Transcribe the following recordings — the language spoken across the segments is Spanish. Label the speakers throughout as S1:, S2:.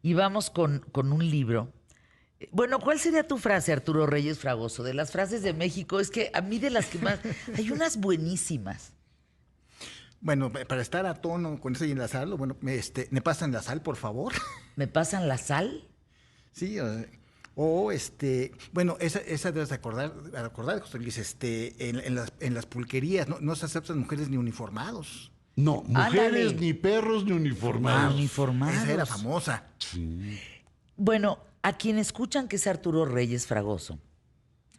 S1: y vamos con un libro. Bueno, ¿cuál sería tu frase, Arturo Reyes Fragoso? De las frases de México, es que a mí de las que más... Hay unas buenísimas.
S2: Bueno, para estar a tono con eso y enlazarlo, bueno, me pasan la sal, por favor.
S1: ¿Me pasan la sal?
S2: Sí, bueno, esa debes recordar, José Luis, en las pulquerías no se aceptan mujeres ni uniformados.
S3: No, mujeres,
S1: Ándale.
S3: ni perros, ni uniformados.
S1: Uniformados.
S2: Esa era famosa.
S3: Sí.
S1: Bueno, a quien escuchan que es Arturo Reyes Fragoso,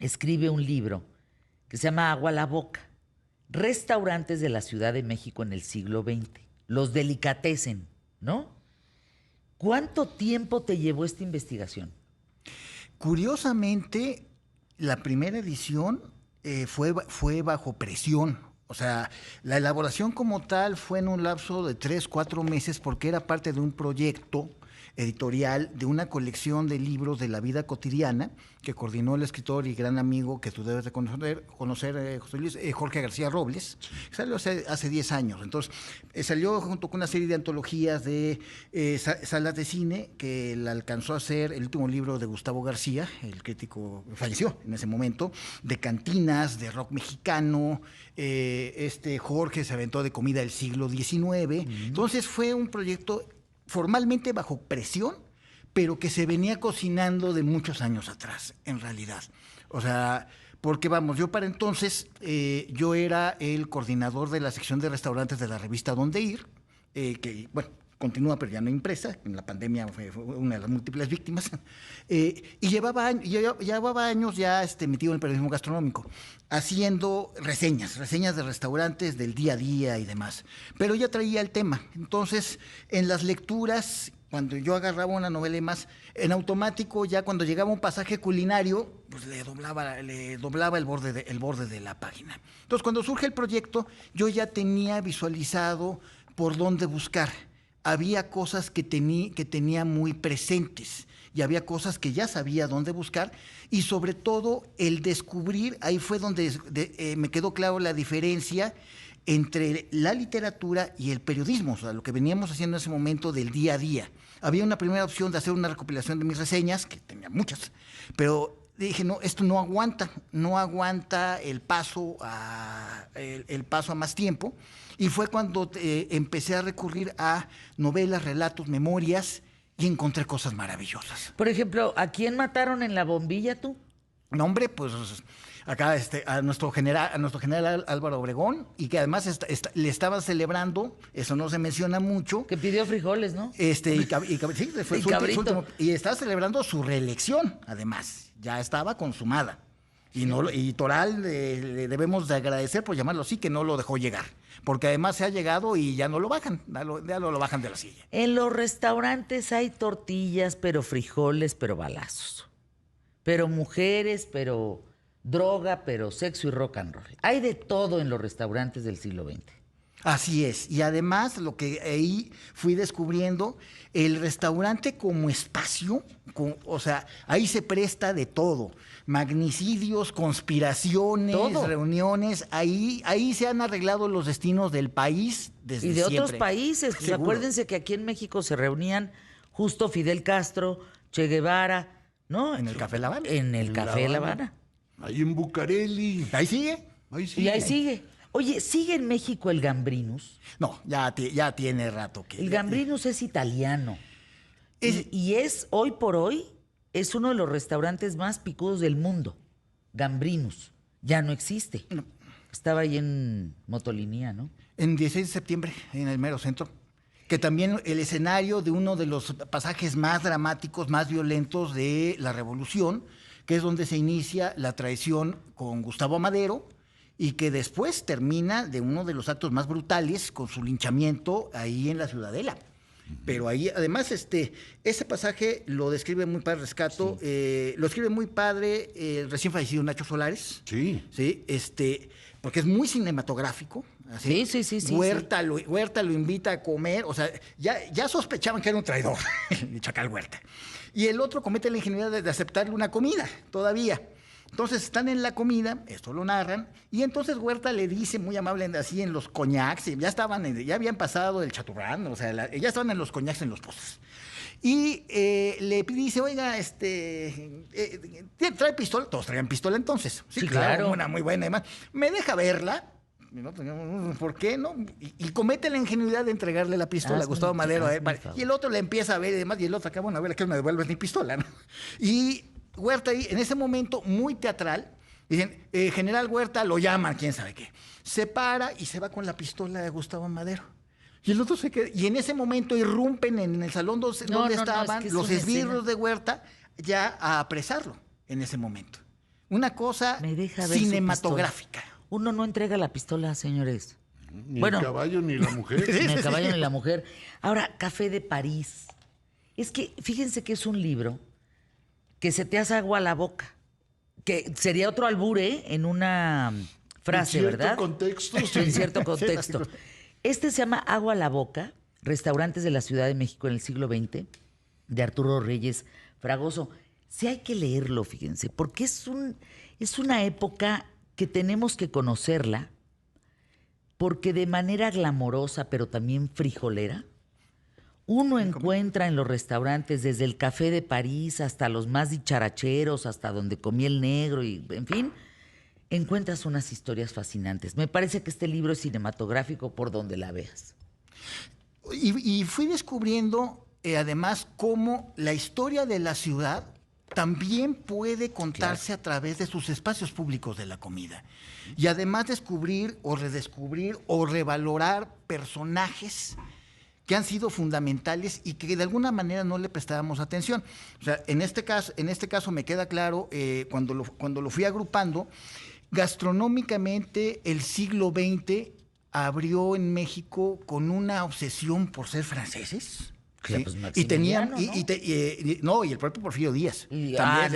S1: escribe un libro que se llama Agua a la Boca. Restaurantes de la Ciudad de México en el siglo XX. Los delicatessen, ¿no? ¿Cuánto tiempo te llevó esta investigación?
S2: Curiosamente, la primera edición fue bajo presión. O sea, la elaboración como tal fue en un lapso de 3, 4 meses porque era parte de un proyecto editorial de una colección de libros de la vida cotidiana que coordinó el escritor y gran amigo que tú debes de conocer José Luis, Jorge García Robles, que salió hace 10 años. Entonces, salió junto con una serie de antologías de salas de cine que la alcanzó a hacer el último libro de Gustavo García, el crítico, falleció en ese momento, de cantinas, de rock mexicano. Jorge se aventó de comida del siglo XIX. Entonces, fue un proyecto formalmente bajo presión, pero que se venía cocinando de muchos años atrás, en realidad. O sea, porque vamos, yo para entonces, yo era el coordinador de la sección de restaurantes de la revista Dónde Ir, que, bueno, continúa, pero ya no impresa, en la pandemia fue una de las múltiples víctimas, y llevaba años ya metido en el periodismo gastronómico, haciendo reseñas de restaurantes del día a día y demás, pero ya traía el tema. Entonces, en las lecturas, cuando yo agarraba una novela y más, en automático, ya cuando llegaba un pasaje culinario, pues le doblaba el borde de la página. Entonces, cuando surge el proyecto, yo ya tenía visualizado por dónde buscar. Había cosas que tenía muy presentes y había cosas que ya sabía dónde buscar, y sobre todo el descubrir, ahí fue donde me quedó claro la diferencia entre la literatura y el periodismo, o sea, lo que veníamos haciendo en ese momento del día a día. Había una primera opción de hacer una recopilación de mis reseñas, que tenía muchas, pero dije, no, esto no aguanta el paso a más tiempo, y fue cuando empecé a recurrir a novelas, relatos, memorias, y encontré cosas maravillosas.
S1: Por ejemplo, ¿a quién mataron en la bombilla tú?
S2: No, hombre, pues acá a nuestro general Álvaro Obregón, y que además le estaban celebrando, eso no se menciona mucho.
S1: Que pidió frijoles, ¿no?
S2: Sí, fue
S1: Y
S2: su
S1: cabrito.
S2: último, y estaba celebrando su reelección, además, ya estaba consumada. Y Toral le debemos de agradecer, por llamarlo así, que no lo dejó llegar, porque además se ha llegado y ya no lo bajan, ya lo bajan de la silla.
S1: En los restaurantes hay tortillas, pero frijoles, pero balazos. Pero mujeres, pero droga, pero sexo y rock and roll. Hay de todo en los restaurantes del siglo XX.
S2: Así es, y además lo que ahí fui descubriendo, el restaurante como espacio, o sea, ahí se presta de todo, magnicidios, conspiraciones,
S1: Todo.
S2: reuniones, ahí se han arreglado los destinos del país desde
S1: Y de
S2: siempre.
S1: otros países. Pues
S2: Seguro.
S1: acuérdense que aquí en México se reunían justo Fidel Castro, Che Guevara, ¿no?
S2: En el Café La Habana.
S1: En el Café La Habana.
S3: Ahí en Bucareli.
S2: Ahí sigue.
S3: Ahí sí.
S1: Y ahí sigue. Oye, ¿sigue en México el Gambrinus?
S2: No, ya tiene rato que...
S1: El Gambrinus es italiano.
S2: Es-
S1: Y es, hoy por hoy, es uno de los restaurantes más picudos del mundo. Gambrinus. Ya no existe.
S2: No.
S1: Estaba ahí en Motolinía, ¿no?
S2: En 16 de septiembre, en el mero centro, que también el escenario de uno de los pasajes más dramáticos, más violentos de la Revolución, que es donde se inicia la traición con Gustavo Amadero, y que después termina de uno de los actos más brutales con su linchamiento ahí en la Ciudadela. Pero ahí, además, ese pasaje lo describe muy padre, rescato, lo escribe muy padre el recién fallecido Nacho Solares.
S3: Sí.
S2: Sí, porque es muy cinematográfico. Así.
S1: Sí.
S2: Huerta lo invita a comer, o sea, ya sospechaban que era un traidor, el Chacal Huerta. Y el otro comete la ingenuidad de aceptarle una comida, todavía. Entonces están en la comida, esto lo narran, y entonces Huerta le dice muy amable así en los coñacs, ya habían pasado el chaturrán, o sea, ya estaban en los coñacs en los postres. Y le dice, oiga, ¿trae pistola? Todos traían pistola entonces.
S1: Sí, claro.
S2: Una muy buena, además. ¿Me deja verla? ¿No? ¿Por qué no? Y comete la ingenuidad de entregarle la pistola a Gustavo Madero. Y el otro le empieza a ver y demás, y el otro acá, bueno, a ver, ¿a qué no me devuelves mi pistola? ¿No? Y Huerta ahí, en ese momento, muy teatral, dicen, General Huerta, lo llaman, quién sabe qué. Se para y se va con la pistola de Gustavo Madero. Y el otro se queda. Y en ese momento irrumpen en el salón donde estaban
S1: es que
S2: los
S1: una
S2: esbirros
S1: escena
S2: de Huerta ya a apresarlo en ese momento. Una cosa
S1: Me deja ver su
S2: cinematográfica.
S1: pistola. Uno no entrega la pistola, señores.
S3: Ni el caballo ni la mujer.
S1: Ni el caballo ni la mujer. Ahora, Café de París. Es que, fíjense que es un libro que se te hace agua a la boca. Que sería otro albur, en una frase,
S3: En cierto
S1: ¿verdad?
S3: contexto, sí.
S1: En cierto contexto. Este se llama Agua a la boca, Restaurantes de la Ciudad de México en el siglo XX, de Arturo Reyes Fragoso. Sí hay que leerlo, fíjense, porque es una época que tenemos que conocerla, porque de manera glamorosa, pero también frijolera, uno encuentra en los restaurantes, desde el Café de París hasta los más dicharacheros, hasta donde comía el negro, y en fin, encuentras unas historias fascinantes. Me parece que este libro es cinematográfico por donde la veas.
S2: Y fui descubriendo, además, cómo la historia de la ciudad también puede contarse a través de sus espacios públicos de la comida. Y además descubrir o redescubrir o revalorar personajes que han sido fundamentales y que de alguna manera no le prestábamos atención. O sea, en este caso me queda claro, cuando lo fui agrupando, gastronómicamente el siglo XX abrió en México con una obsesión por ser franceses.
S1: Claro,
S2: ¿sí?
S1: pues
S2: Y tenían,
S1: ¿no?
S2: y el propio Porfirio Díaz.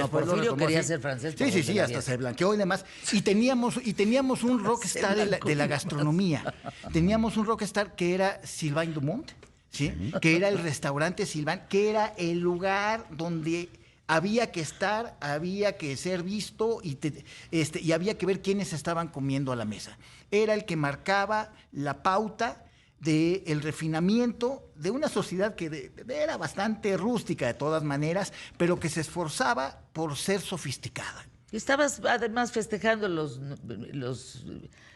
S1: Porfirio quería ser francés.
S2: Sí, hasta se blanqueó y demás. Y teníamos un rockstar de la gastronomía. Teníamos un rockstar que era Sylvain Dumont, ¿sí? Que era el restaurante Sylvain, que era el lugar donde había que estar, había que ser visto y había que ver quiénes estaban comiendo a la mesa. Era el que marcaba la pauta del refinamiento de una sociedad que era bastante rústica de todas maneras, pero que se esforzaba por ser sofisticada.
S1: Estabas además festejando los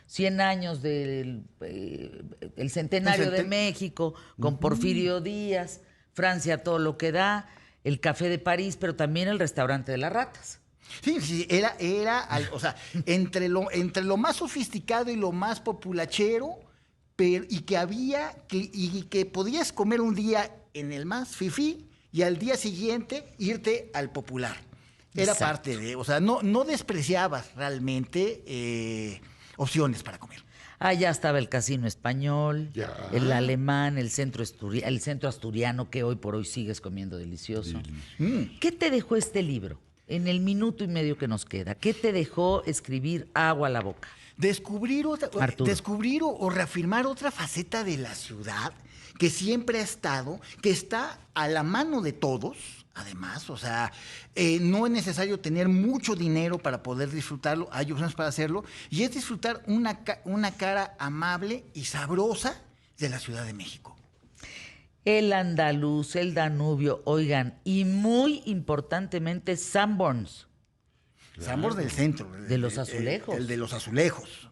S1: 100 años del el centenario de México, con Porfirio Díaz, Francia todo lo que da, el Café de París, pero también el restaurante de las ratas.
S2: Sí, o sea, entre lo más sofisticado y lo más populachero, y que podías comer un día en el más fifí y al día siguiente irte al popular. Era
S1: Exacto.
S2: parte de, o sea, no despreciabas realmente opciones para comer.
S1: Ya estaba el Casino Español,
S3: Ya.
S1: el alemán, el centro asturiano, que hoy por hoy sigues comiendo delicioso. ¿Qué te dejó este libro? En el minuto y medio que nos queda, ¿qué te dejó escribir Agua a la boca?
S2: Descubrir o reafirmar otra faceta de la ciudad que siempre ha estado, que está a la mano de todos, además, o sea, no es necesario tener mucho dinero para poder disfrutarlo, hay opciones para hacerlo, y es disfrutar una cara amable y sabrosa de la Ciudad de México.
S1: El andaluz, el Danubio, oigan, y muy importantemente Sanborns.
S2: Sanborns del centro.
S1: De los azulejos.
S2: El de los azulejos.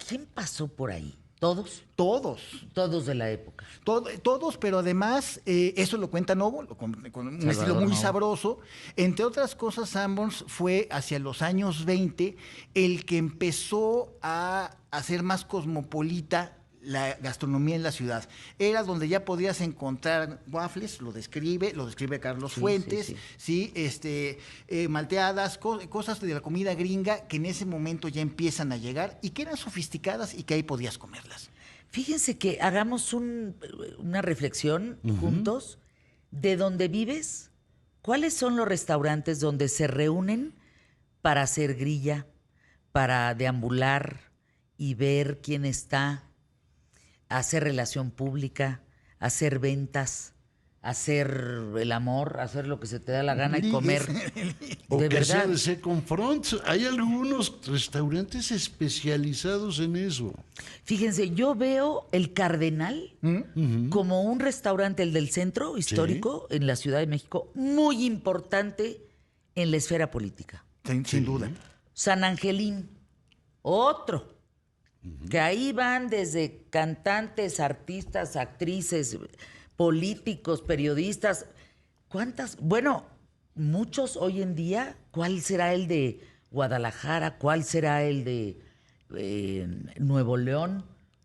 S1: ¿Quién pasó por ahí? ¿Todos?
S2: Todos.
S1: Todos de la época.
S2: Todos, pero además, eso lo cuenta Novo, con un
S1: Salvador
S2: estilo muy
S1: Novo.
S2: sabroso. Entre otras cosas, Sanborns fue hacia los años 20 el que empezó a hacer más cosmopolita la gastronomía en la ciudad. Era donde ya podías encontrar waffles, lo describe Carlos
S1: Sí,
S2: Fuentes,
S1: sí.
S2: malteadas, cosas de la comida gringa que en ese momento ya empiezan a llegar y que eran sofisticadas y que ahí podías comerlas.
S1: Fíjense que hagamos una reflexión juntos de dónde vives, cuáles son los restaurantes donde se reúnen para hacer grilla, para deambular y ver quién está, hacer relación pública, hacer ventas, hacer el amor, hacer lo que se te da la gana y comer.
S3: O
S1: De
S3: que sea
S1: verdad.
S3: de second front. Hay algunos restaurantes especializados en eso.
S1: Fíjense, yo veo el Cardenal como un restaurante, el del centro histórico en la Ciudad de México, muy importante en la esfera política.
S2: Sin duda.
S1: San Angelín, otro, que ahí van desde cantantes, artistas, actrices, políticos, periodistas. ¿Cuántas? Bueno, muchos hoy en día. ¿Cuál será el de Guadalajara? ¿Cuál será el de Nuevo León?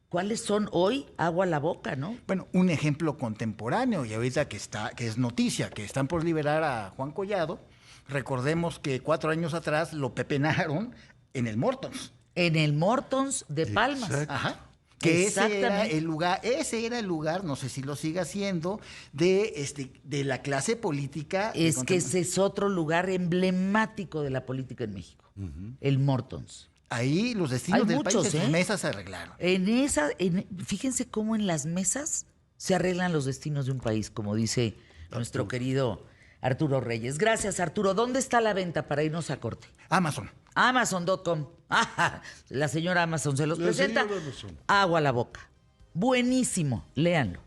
S1: ¿Cuáles son hoy? Agua a la boca, ¿no?
S2: Bueno, un ejemplo contemporáneo y ahorita que es noticia, que están por liberar a Juan Collado. Recordemos que 4 años atrás lo pepenaron en el Mortons.
S1: En el Mortons de Palmas.
S3: Exacto.
S2: Ajá. Que
S1: Exactamente.
S2: ese era el lugar, no sé si lo siga siendo, de la clase política.
S1: Es que ese es otro lugar emblemático de la política en México. El Mortons.
S2: Ahí los destinos
S1: Hay
S2: del
S1: muchos,
S2: país en
S1: ¿eh?
S2: sus mesas se arreglaron.
S1: Fíjense cómo en las mesas se arreglan los destinos de un país, como dice nuestro querido Arturo Reyes. Gracias, Arturo. ¿Dónde está la venta para irnos a corte?
S2: Amazon.
S1: Amazon.com. La señora Amazon se los
S3: La
S1: presenta.
S3: señora Amazon.
S1: Agua a la boca. Buenísimo. Léanlo.